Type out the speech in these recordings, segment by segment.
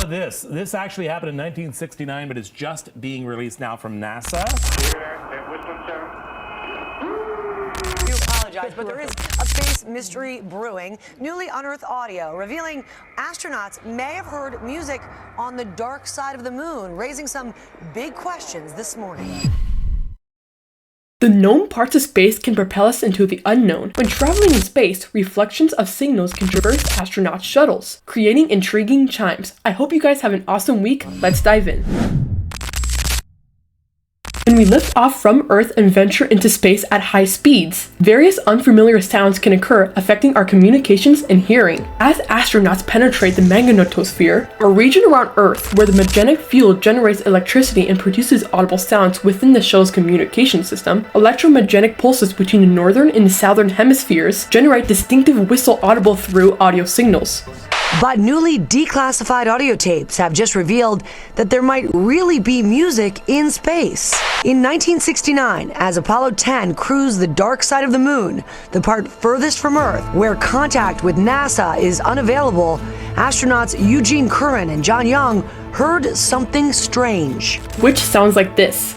about this? This actually happened in 1969, but it's just being released now from NASA. I apologize, but there is a space mystery brewing. Newly unearthed audio revealing astronauts may have heard music on the dark side of the moon, raising some big questions this morning. The known parts of space can propel us into the unknown. When traveling in space, reflections of signals can traverse astronaut shuttles, creating intriguing chimes. I hope you guys have an awesome week. Let's dive in. When we lift off from Earth and venture into space at high speeds, various unfamiliar sounds can occur, affecting our communications and hearing. As astronauts penetrate the magnetosphere, a region around Earth where the magnetic field generates electricity and produces audible sounds within the shuttle's communication system, electromagnetic pulses between the northern and the southern hemispheres generate distinctive whistle audible through audio signals. But newly declassified audio tapes have just revealed that there might really be music in space. In 1969, as Apollo 10 cruised the dark side of the moon, the part furthest from Earth, where contact with NASA is unavailable, astronauts Eugene Curran and John Young heard something strange. Which sounds like this.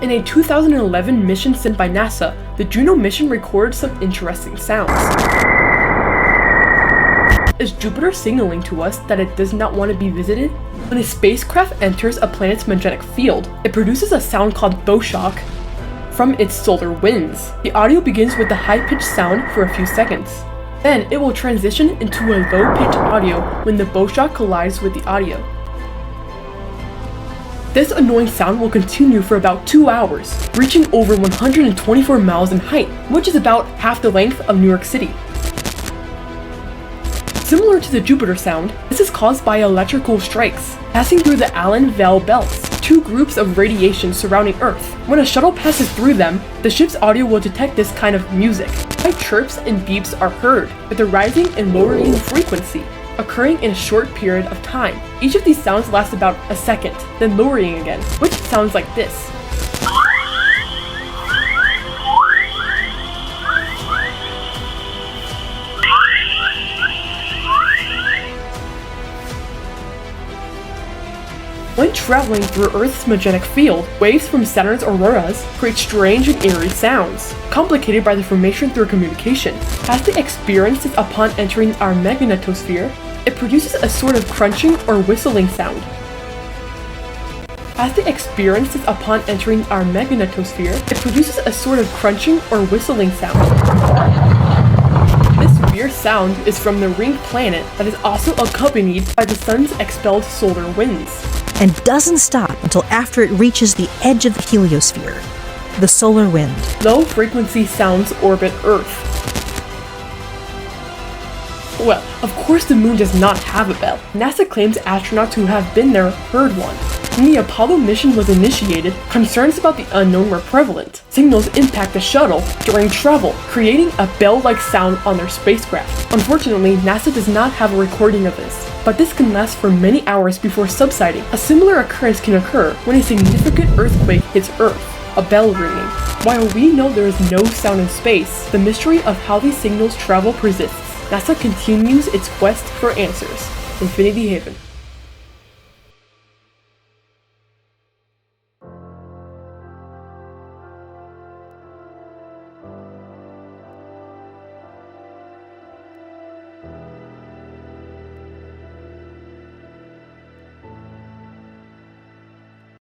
In a 2011 mission sent by NASA, the Juno mission recorded some interesting sounds. Is Jupiter signaling to us that it does not want to be visited? When a spacecraft enters a planet's magnetic field, it produces a sound called bow shock from its solar winds. The audio begins with a high-pitched sound for a few seconds. Then it will transition into a low-pitched audio when the bow shock collides with the audio. This annoying sound will continue for about 2 hours, reaching over 124 miles in height, which is about half the length of New York City. Similar to the Jupiter sound, this is caused by electrical strikes passing through the Allen-Vale belts, two groups of radiation surrounding Earth. When a shuttle passes through them, the ship's audio will detect this kind of music. High chirps and beeps are heard, with a rising and lowering frequency, occurring in a short period of time. Each of these sounds lasts about a second, then lowering again, which sounds like this. When traveling through Earth's magnetic field, waves from Saturn's auroras create strange and eerie sounds, complicated by the formation through communication. As they experience this upon entering our magnetosphere, it produces a sort of crunching or whistling sound. As they experience this upon entering our magnetosphere, it produces a sort of crunching or whistling sound. This weird sound is from the ring planet that is also accompanied by the sun's expelled solar winds. And doesn't stop until after it reaches the edge of the heliosphere, the solar wind. Low-frequency sounds orbit Earth. Well, of course the moon does not have a bell. NASA claims astronauts who have been there heard one. When the Apollo mission was initiated, concerns about the unknown were prevalent. Signals impact the shuttle during travel, creating a bell-like sound on their spacecraft. Unfortunately, NASA does not have a recording of this, but this can last for many hours before subsiding. A similar occurrence can occur when a significant earthquake hits Earth, a bell ringing. While we know there is no sound in space, the mystery of how these signals travel persists. NASA continues its quest for answers. Infinity Haven.